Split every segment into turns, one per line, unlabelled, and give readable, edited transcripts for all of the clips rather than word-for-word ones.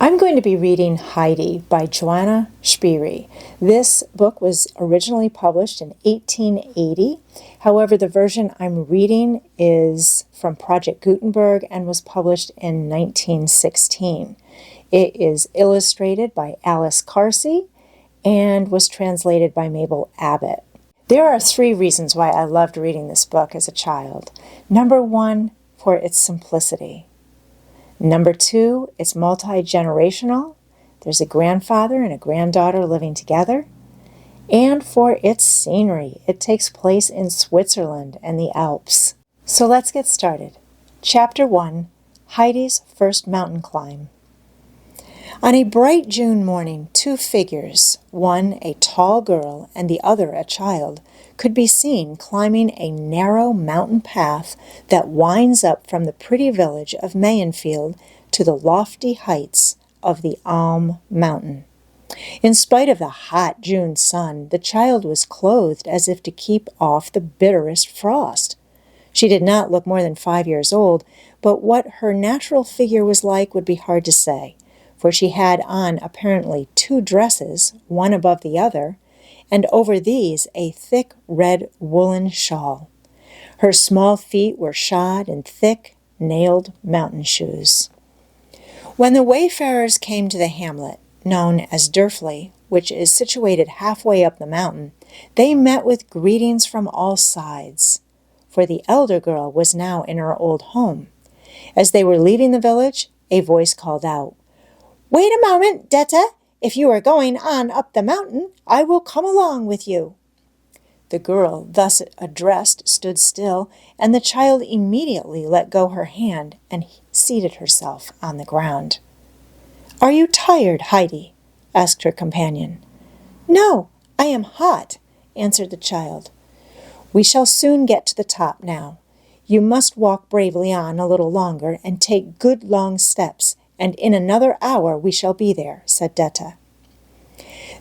I'm going to be reading Heidi by Johanna Spyri. This book was originally published in 1880. However, the version I'm reading is from Project Gutenberg and was published in 1916. It is illustrated by Alice Carsey and was translated by Mabel Abbott. There are 3 reasons why I loved reading this book as a child. Number 1, for its simplicity. Number 2, it's multi-generational. There's a grandfather and a granddaughter living together. And for its scenery, it takes place in Switzerland and the Alps. So let's get started. Chapter 1, Heidi's First Mountain Climb. On a bright June morning, 2 figures, one a tall girl and the other a child, could be seen climbing a narrow mountain path that winds up from the pretty village of Mayenfield to the lofty heights of the Alm Mountain. In spite of the hot June sun, the child was clothed as if to keep off the bitterest frost. She did not look more than 5 years old, but what her natural figure was like would be hard to say, for she had on apparently 2 dresses, one above the other, and over these a thick red woolen shawl. Her small feet were shod in thick, nailed mountain shoes. When the wayfarers came to the hamlet, known as Durfley, which is situated halfway up the mountain, they met with greetings from all sides, for the elder girl was now in her old home. As they were leaving the village, a voice called out, "Wait a moment, Detta. If you are going on up the mountain, I will come along with you." The girl, thus addressed, stood still, and the child immediately let go her hand and seated herself on the ground. "Are you tired, Heidi?" asked her companion. "No, I am hot," answered the child. "We shall soon get to the top now. You must walk bravely on a little longer and take good long steps, and in another hour we shall be there," said Detta.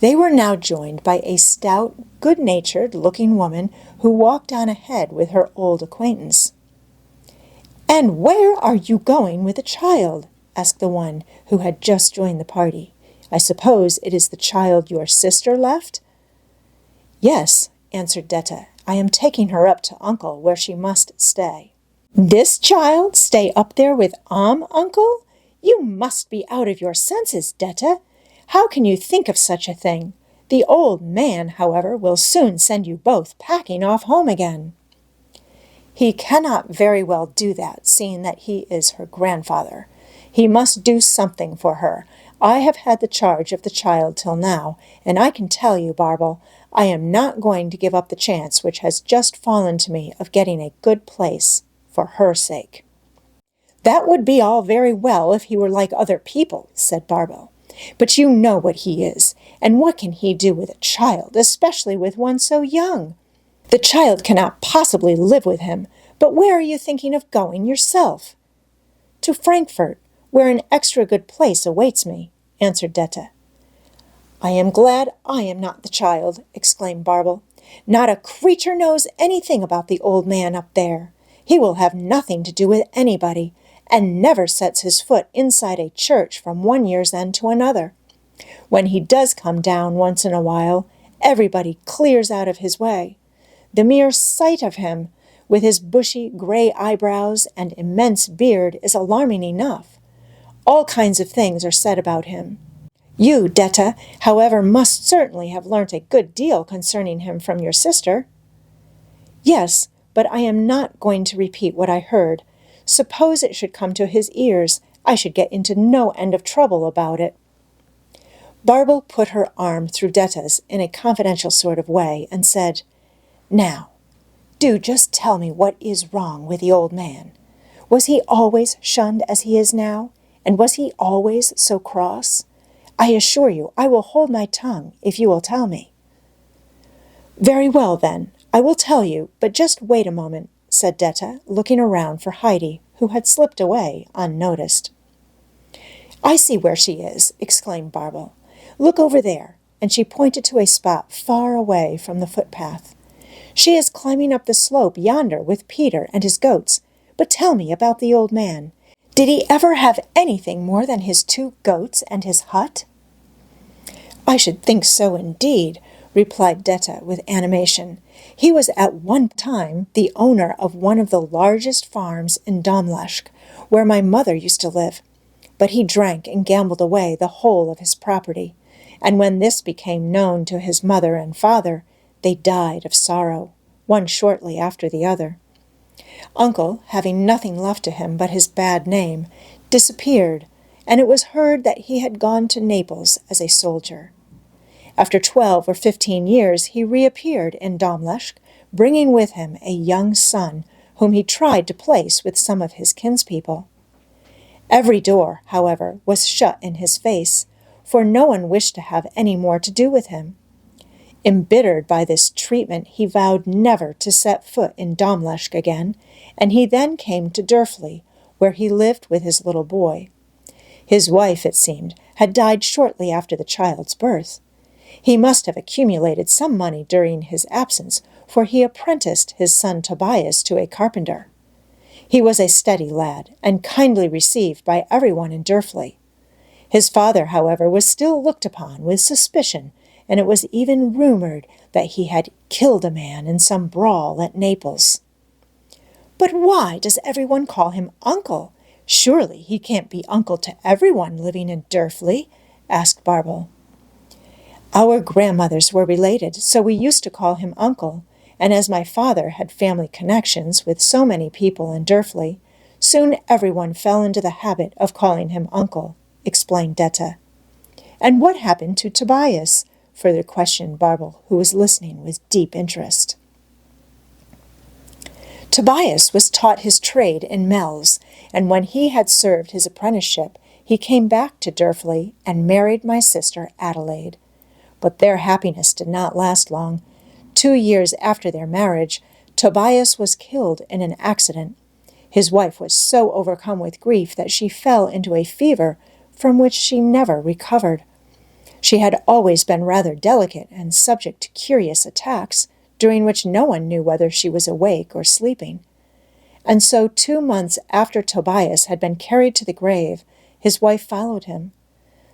They were now joined by a stout, good-natured-looking woman who walked on ahead with her old acquaintance. "And where are you going with the child?" asked the one who had just joined the party. "I suppose it is the child your sister left?" "Yes," answered Detta. "I am taking her up to Uncle, where she must stay." "This child stay up there with Uncle? You must be out of your senses, Detta. How can you think of such a thing? The old man, however, will soon send you both packing off home again." "He cannot very well do that, seeing that he is her grandfather. He must do something for her. I have had the charge of the child till now, and I can tell you, Barble, I am not going to give up the chance which has just fallen to me of getting a good place for her sake." "That would be all very well if he were like other people," said Barble. "But you know what he is, and what can he do with a child, especially with one so young? The child cannot possibly live with him, but where are you thinking of going yourself?" "To Frankfurt, where an extra good place awaits me," answered Detta. "I am glad I am not the child," exclaimed Barble. "Not a creature knows anything about the old man up there. He will have nothing to do with anybody, and never sets his foot inside a church from one year's end to another. When he does come down once in a while, everybody clears out of his way. The mere sight of him, with his bushy gray eyebrows and immense beard, is alarming enough. All kinds of things are said about him. You, Detta, however, must certainly have learnt a good deal concerning him from your sister." "Yes, but I am not going to repeat what I heard. Suppose it should come to his ears, I should get into no end of trouble about it." Barble put her arm through Detta's in a confidential sort of way and said, "Now, do just tell me what is wrong with the old man. Was he always shunned as he is now, and was he always so cross? I assure you I will hold my tongue if you will tell me." "Very well, then, I will tell you, but just wait a moment," said Detta, looking around for Heidi, who had slipped away unnoticed. "I see where she is," exclaimed Barble. "Look over there," and she pointed to a spot far away from the footpath. "She is climbing up the slope yonder with Peter and his goats. But tell me about the old man. Did he ever have anything more than his 2 goats and his hut?" "I should think so indeed," replied Detta with animation. "He was at one time the owner of one of the largest farms in Domlashk, where my mother used to live. But he drank and gambled away the whole of his property, and when this became known to his mother and father, they died of sorrow, one shortly after the other. Uncle, having nothing left to him but his bad name, disappeared, and it was heard that he had gone to Naples as a soldier. After 12 or 15 years, he reappeared in Domlashk, bringing with him a young son, whom he tried to place with some of his kinspeople. Every door, however, was shut in his face, for no one wished to have any more to do with him. Embittered by this treatment, he vowed never to set foot in Domlashk again, and he then came to Durfli, where he lived with his little boy. His wife, it seemed, had died shortly after the child's birth. He must have accumulated some money during his absence, for he apprenticed his son Tobias to a carpenter. He was a steady lad, and kindly received by everyone in Durfli. His father, however, was still looked upon with suspicion, and it was even rumored that he had killed a man in some brawl at Naples. "But why does everyone call him uncle? Surely he can't be uncle to everyone living in Durfli," asked Barbel. "Our grandmothers were related, so we used to call him uncle, and as my father had family connections with so many people in Durfli, soon everyone fell into the habit of calling him uncle," explained Detta. "And what happened to Tobias?" further questioned Barbel, who was listening with deep interest. "Tobias was taught his trade in Mells, and when he had served his apprenticeship, he came back to Durfli and married my sister Adelaide. But their happiness did not last long. 2 years after their marriage, Tobias was killed in an accident. His wife was so overcome with grief that she fell into a fever from which she never recovered. She had always been rather delicate and subject to curious attacks, during which no one knew whether she was awake or sleeping. And so 2 months after Tobias had been carried to the grave, his wife followed him.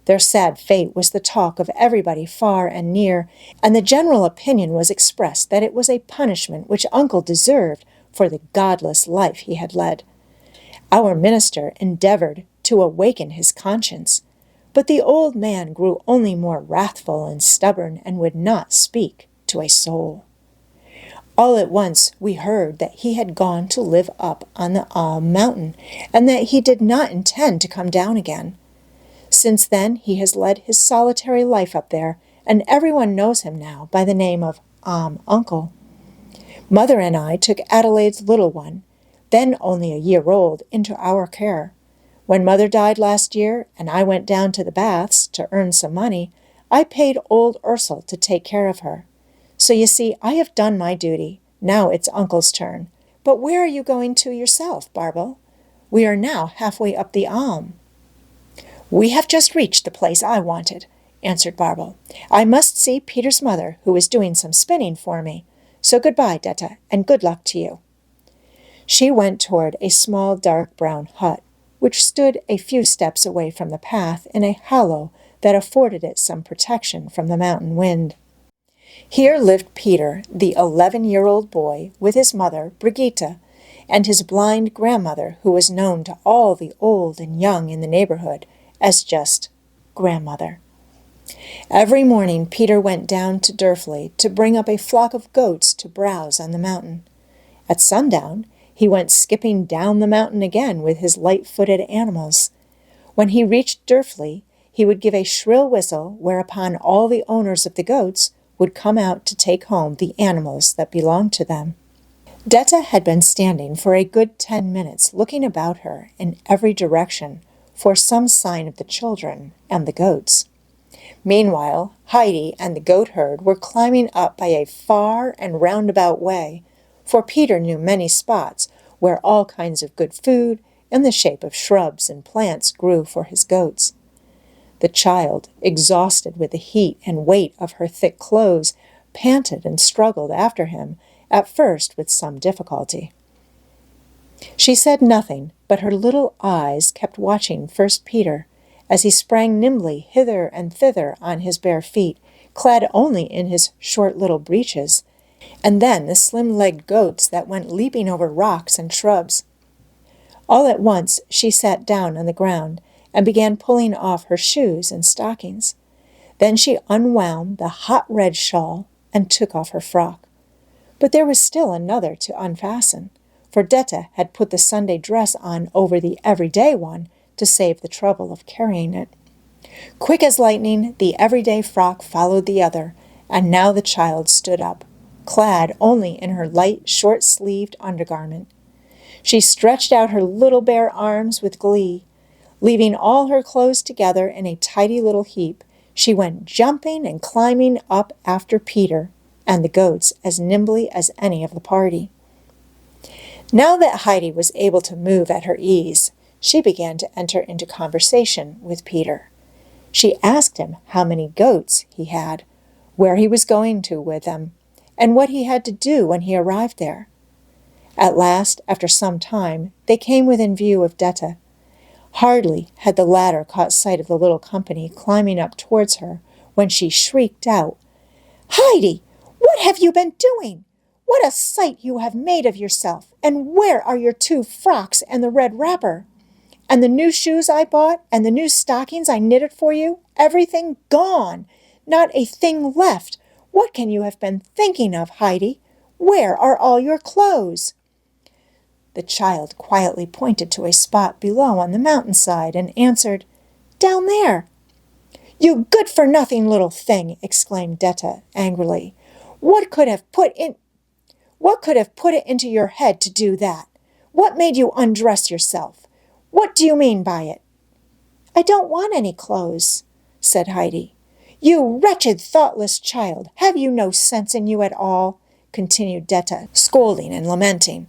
Their sad fate was the talk of everybody far and near, and the general opinion was expressed that it was a punishment which Uncle deserved for the godless life he had led. Our minister endeavored to awaken his conscience, but the old man grew only more wrathful and stubborn and would not speak to a soul. All at once we heard that he had gone to live up on the mountain, and that he did not intend to come down again. Since then he has led his solitary life up there, and everyone knows him now by the name of Uncle. Mother and I took Adelaide's little one, then only a year old, into our care. When Mother died last year, and I went down to the baths to earn some money, I paid old Ursel to take care of her. So you see, I have done my duty. Now it's Uncle's turn. But where are you going to yourself, Barbel? We are now halfway up the Alm." "We have just reached the place I wanted," answered Barbel. "I must see Peter's mother, who is doing some spinning for me. So goodbye, Detta, and good luck to you." She went toward a small dark brown hut, which stood a few steps away from the path in a hollow that afforded it some protection from the mountain wind. Here lived Peter, the 11-year-old boy, with his mother, Brigitte, and his blind grandmother, who was known to all the old and young in the neighborhood as just grandmother. Every morning Peter went down to Durfli to bring up a flock of goats to browse on the mountain. At sundown, he went skipping down the mountain again with his light-footed animals. When he reached Durfli, he would give a shrill whistle, whereupon all the owners of the goats would come out to take home the animals that belonged to them. Detta had been standing for a good 10 minutes, looking about her in every direction for some sign of the children and the goats. Meanwhile, Heidi and the goat herd were climbing up by a far and roundabout way, for Peter knew many spots where all kinds of good food in the shape of shrubs and plants grew for his goats. The child, exhausted with the heat and weight of her thick clothes, panted and struggled after him, at first with some difficulty. She said nothing, but her little eyes kept watching first Peter, as he sprang nimbly hither and thither on his bare feet, clad only in his short little breeches, and then the slim-legged goats that went leaping over rocks and shrubs. All at once she sat down on the ground and began pulling off her shoes and stockings. Then she unwound the hot red shawl and took off her frock. But there was still another to unfasten, for Detta had put the Sunday dress on over the everyday one to save the trouble of carrying it. Quick as lightning, the everyday frock followed the other, and now the child stood up, clad only in her light, short-sleeved undergarment. She stretched out her little bare arms with glee. Leaving all her clothes together in a tidy little heap, she went jumping and climbing up after Peter and the goats as nimbly as any of the party. Now that Heidi was able to move at her ease, she began to enter into conversation with Peter. She asked him how many goats he had, where he was going to with them, and what he had to do when he arrived there. At last, after some time, they came within view of Detta. Hardly had the latter caught sight of the little company climbing up towards her when she shrieked out, "Heidi, what have you been doing? What a sight you have made of yourself! And where are your 2 frocks and the red wrapper? And the new shoes I bought, and the new stockings I knitted for you? Everything gone! Not a thing left! What can you have been thinking of, Heidi? Where are all your clothes?" The child quietly pointed to a spot below on the mountainside and answered, "Down there." "You good-for-nothing little thing!" exclaimed Detta angrily. What could have put it into your head to do that? What made you undress yourself? What do you mean by it?" "I don't want any clothes," said Heidi. "You wretched, thoughtless child, have you no sense in you at all?" continued Detta, scolding and lamenting.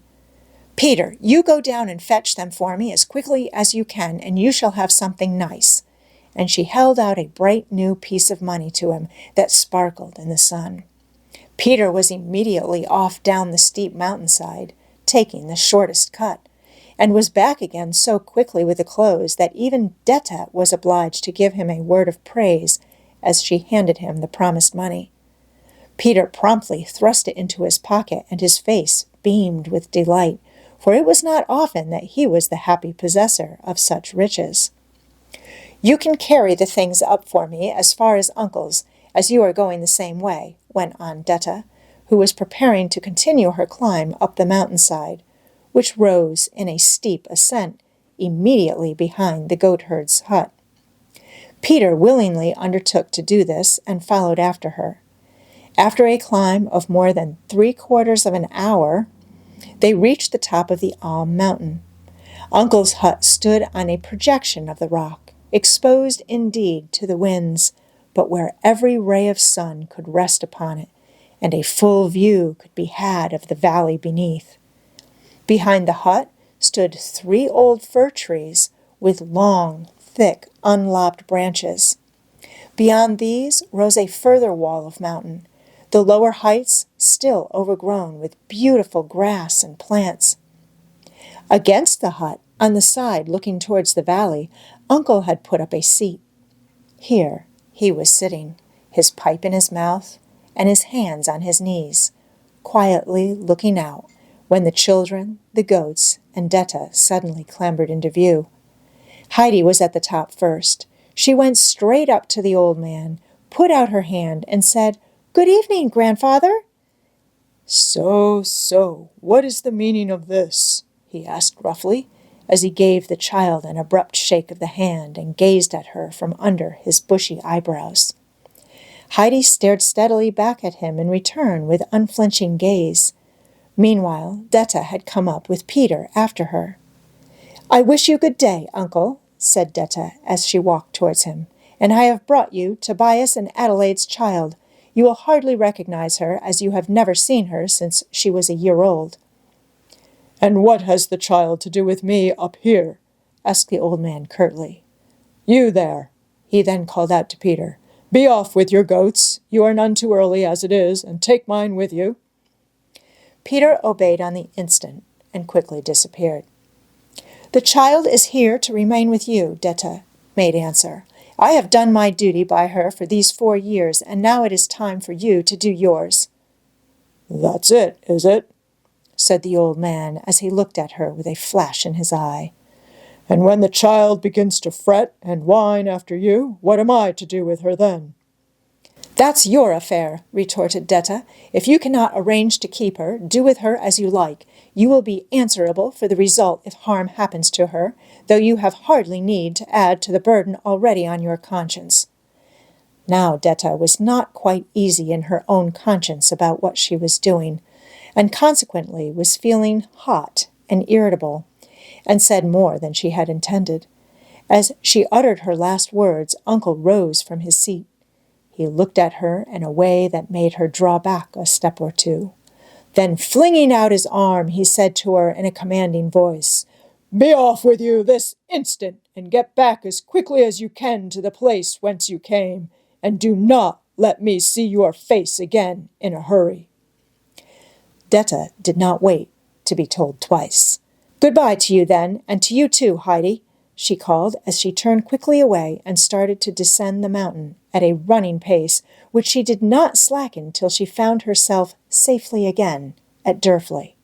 "Peter, you go down and fetch them for me as quickly as you can, and you shall have something nice." And she held out a bright new piece of money to him that sparkled in the sun. Peter was immediately off down the steep mountainside, taking the shortest cut, and was back again so quickly with the clothes that even Detta was obliged to give him a word of praise as she handed him the promised money. Peter promptly thrust it into his pocket, and his face beamed with delight, for it was not often that he was the happy possessor of such riches. "You can carry the things up for me as far as Uncle's, as you are going the same way," went on Detta, who was preparing to continue her climb up the mountainside, which rose in a steep ascent immediately behind the goatherd's hut. Peter willingly undertook to do this and followed after her. After a climb of more than 3/4 of an hour, they reached the top of the Alm mountain. Uncle's hut stood on a projection of the rock, exposed indeed to the winds, but where every ray of sun could rest upon it, and a full view could be had of the valley beneath. Behind the hut stood 3 old fir trees with long, thick, unlopped branches. Beyond these rose a further wall of mountain, the lower heights still overgrown with beautiful grass and plants. Against the hut, on the side looking towards the valley, Uncle had put up a seat. Here he was sitting, his pipe in his mouth and his hands on his knees, quietly looking out, when the children, the goats, and Detta suddenly clambered into view. Heidi was at the top first. She went straight up to the old man, put out her hand, and said, "Good evening, grandfather." So, what is the meaning of this?" he asked roughly, as he gave the child an abrupt shake of the hand and gazed at her from under his bushy eyebrows. Heidi stared steadily back at him in return with unflinching gaze. Meanwhile, Detta had come up with Peter after her. "I wish you good day, Uncle," said Detta as she walked towards him, "and I have brought you Tobias and Adelaide's child. You will hardly recognize her, as you have never seen her since she was a year old." "And what has the child to do with me up here?" asked the old man curtly. "You there," he then called out to Peter. "Be off with your goats. You are none too early as it is, and take mine with you." Peter obeyed on the instant and quickly disappeared. The child is here to remain with you, Detta made answer. I have done my duty by her for these 4 years, and now it is time for you to do yours. That's it, is it? Said the old man as he looked at her with a flash in his eye. And when the child begins to fret and whine after you, what am I to do with her then? That's your affair, retorted Detta. If you cannot arrange to keep her, do with her as you like. You will be answerable for the result if harm happens to her, though you have hardly need to add to the burden already on your conscience. Now Detta was not quite easy in her own conscience about what she was doing, and consequently was feeling hot and irritable, and said more than she had intended. As she uttered her last words, Uncle rose from his seat. He looked at her in a way that made her draw back a step or two. Then, flinging out his arm, he said to her in a commanding voice, Be off with you this instant, and get back as quickly as you can to the place whence you came, and do not let me see your face again in a hurry. Detta did not wait to be told twice. Goodbye to you, then, and to you too, Heidi, she called as she turned quickly away and started to descend the mountain at a running pace, which she did not slacken till she found herself safely again at Durfley.